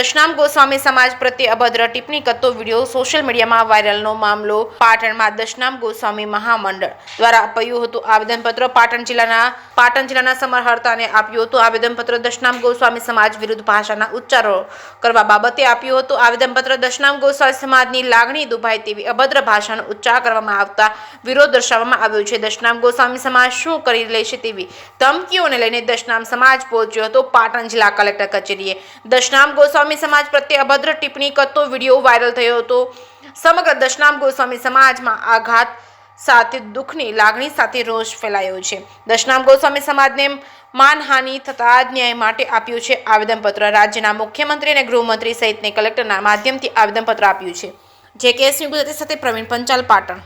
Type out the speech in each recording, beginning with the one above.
દશનામ ગોસ્વામી સમાજ પ્રત્યે અભદ્ર ટિપ્પણી કરતો વિડીયો સોશિયલ મીડિયામાં વાયરલનો મામલો પાટણમાં દશનામ ગોસ્વામી મહામંડળ દ્વારા અપાયું હતું આવેદનપત્ર પાટણ જિલ્લાના સમરહર્તાને આપ્યું હતું આવેદનપત્ર દશનામ ગોસ્વામી સમાજ વિરુદ્ધ ભાષાના ઉચ્ચારો કરવા બાબતે આપ્યું હતું આવેદનપત્ર દશનામ ગોસ્વામી સમાજની લાગણી દુભાય તેવી અભદ્ર ભાષાનો ઉચ્ચાર કરવામાં આવતા વિરોધ દર્શાવવામાં આવ્યો છે દશનામ ગોસ્વામી સમાજ શું કરી લેશે તેવી ધમકીઓને લઈને દશનામ સમાજ પહોંચ્યો હતો પાટણ જિલ્લા કલેક્ટર કચેરીએ દશનામ ગોસ્વામી સમાજ પ્રત્યે અભદ્ર ટિપ્પણી કરતો વિડીયો વાયરલ થયો હતો સમગ્ર દશનામ ગોસ્વામી સમાજમાં આઘાત સાથે દુઃખની લાગણી સાથે રોષ ફેલાયો છે દશનામ ગોસ્વામી સમાજને માનહાનિ થતા ન્યાય માટે આપ્યું છે આવેદનપત્ર રાજ્યના મુખ્યમંત્રી અને ગૃહમંત્રી સહિતને કલેક્ટરના માધ્યમથી આવેદનપત્ર આપ્યું છે જે કેસ ન્યૂઝ સાથે પ્રવીણ પંચાલ પાટણ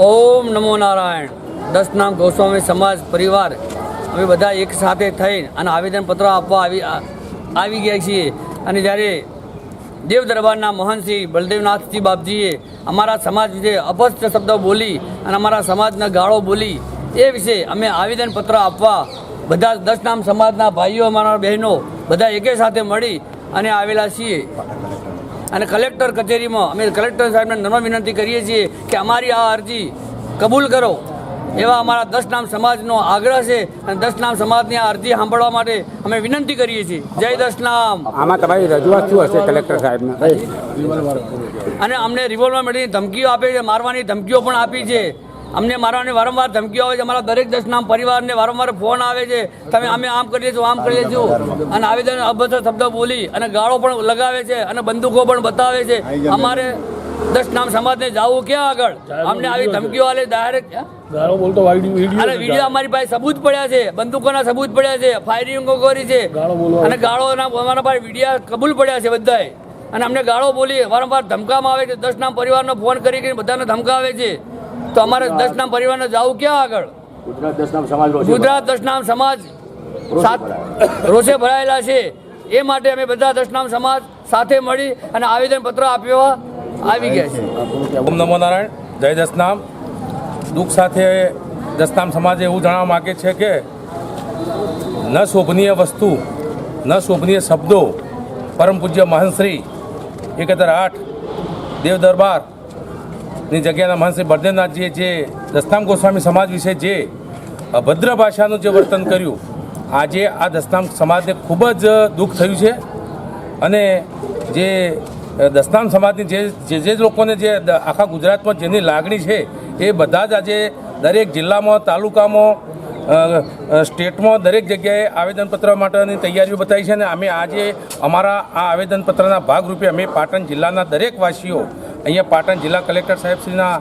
ઓમ નમો નારાયણ દશનામ ગોસ્વામી સમાજ પરિવાર અમે બધા એક સાથે થઈને અને આવેદનપત્ર આપવા આવી ગયા છીએ અને જ્યારે દેવ દરબારના મહંત શ્રી બલદેવનાથજી બાપજીએ અમારા સમાજ વિશે અપસ્થ શબ્દો બોલી અને અમારા સમાજના ગાળો બોલી એ વિશે અમે આવેદનપત્ર આપવા બધા દશનામ સમાજના ભાઈઓ અમારા બહેનો બધા એકે સાથે મળી અને આવેલા છીએ અને કલેક્ટર કચેરીમાં અમે કલેક્ટર સાહેબને નમ્ર વિનંતી કરીએ છીએ કે અમારી આ અરજી કબૂલ કરો એવા અમારા દશનામ સમાજનો આગ્રહ છે અને દશનામ સમાજની આ અરજી સાંભળવા માટે અમે વિનંતી કરીએ છીએ જય દશનામ આમાં તમારી રજૂઆત શું હશે કલેક્ટર સાહેબને અને અમને રિવોલ્વર મેળવીને ધમકીઓ આપે છે મારવાની ધમકીઓ પણ આપી છે અમને મારવાની વારંવાર ધમકીઓ આવે છે અમારા દરેક દશનામ પરિવારને વારંવાર ફોન આવે છે તમે અમે આમ કરીએ છીએ આમ કરીએ છીએ અને આવેદન અભદ્ર શબ્દ બોલી અને ગાળો પણ લગાવે છે અને બંદૂકો પણ બતાવે છે અમારે દશનામ સમાજને જવું ક્યાં આગળ અમને આવી ધમકીઓ આલે ડાયરેક્ટ અને વિડીયો અમારી પાસે સબૂત પડ્યા છે બંદૂકોના સબૂત પડ્યા છે ફાયરિંગો કરી છે અને ગાળોના અમારા પાસે વિડીયો કબૂલ પડ્યા છે બધાએ અને અમને ગાળો બોલી વારંવાર ધમકાવવામાં આવે છે દશનામ પરિવારનો ફોન કરી બધાને ધમકાવે છે તો અમારે દશનામ પરિવારને જવું ક્યાં આગળ ગુજરાત દશનામ સમાજ રોષે ભરાયેલા છે એ માટે અમે બધા દશનામ સમાજ સાથે મળી અને આવેદનપત્ર આપ્યો આવી ગયા છે ઓમ નમો નારાયણ જય દશનામ દુઃખ સાથે દશનામ સમાજે એવું જણાવવા માગે છે કે ન શોભનીય વસ્તુ ન શોભનીય શબ્દો પરમ પૂજ્ય મહંતશ્રી 1008 દેવ દરબારની જગ્યાના મહંતશ્રી બળદેવનાથજીએ જે દશનામ ગોસ્વામી સમાજ વિશે જે અભદ્ર ભાષાનું જે વર્તન કર્યું આજે આ દશનામ સમાજને ખૂબ જ દુઃખ થયું છે અને જે દશનામ સમાજની જે લોકોને જે આખા ગુજરાતમાં જેની લાગણી છે એ બધા જ આજે દરેક જિલ્લામાં તાલુકામાં સ્ટેટમાં દરેક જગ્યાએ આવેદનપત્ર માટેની તૈયારીઓ બતાવી છે અને અમે આજે અમારા આ આવેદનપત્રના ભાગરૂપે અમે પાટણ જિલ્લાના દરેક વાસીઓ અહીંયા પાટણ જિલ્લા કલેક્ટર સાહેબશ્રીના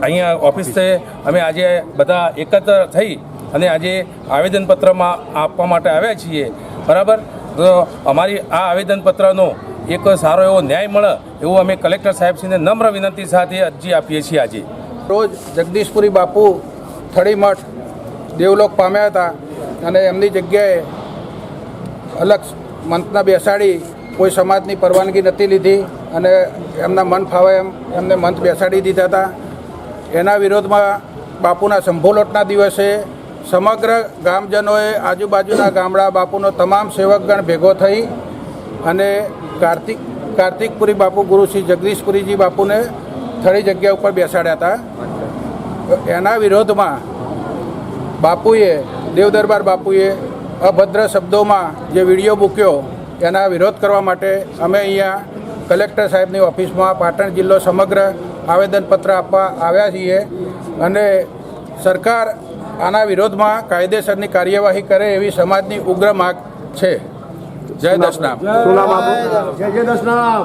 અહીંયા ઓફિસે અમે આજે બધા એકત્ર થઈ અને આજે આવેદનપત્રમાં આપવા માટે આવ્યા છીએ બરાબર તો અમારી આ આવેદનપત્રનો એક સારો એવો ન્યાય મળે એવું અમે કલેક્ટર સાહેબશ્રીને નમ્ર વિનંતી સાથે અરજી આપીએ છીએ આજે રોજ જગદીશપુરી બાપુ થળીમઠ દેવલોક પામ્યા હતા અને એમની જગ્યાએ અલગ મંતના બેસાડી કોઈ સમાજની પરવાનગી નથી લીધી અને એમના મન ફાવે એમ એમને મંત બેસાડી દીધા હતા એના વિરોધમાં બાપુના સંભોલોટના દિવસે સમગ્ર ગામજનોએ આજુબાજુના ગામડા બાપુનો તમામ સેવકગણ ભેગો થઈ અને કાર્તિકપુરી બાપુ ગુરુ શ્રી જગદીશપુરીજી બાપુને થળી જગ્યા ઉપર બેસાડ્યા હતા એના વિરોધમાં બાપુએ દેવદરબાર બાપુએ અભદ્ર શબ્દોમાં જે વિડીયો મૂક્યો એના વિરોધ કરવા માટે અમે અહીંયા કલેક્ટર સાહેબની ઓફિસમાં પાટણ જિલ્લો સમગ્ર આવેદનપત્ર આપવા આવ્યા છીએ અને સરકાર આના વિરોધમાં કાયદેસરની કાર્યવાહી કરે એવી સમાજની ઉગ્ર માંગ છે જય દશનામ. જય દશનામ.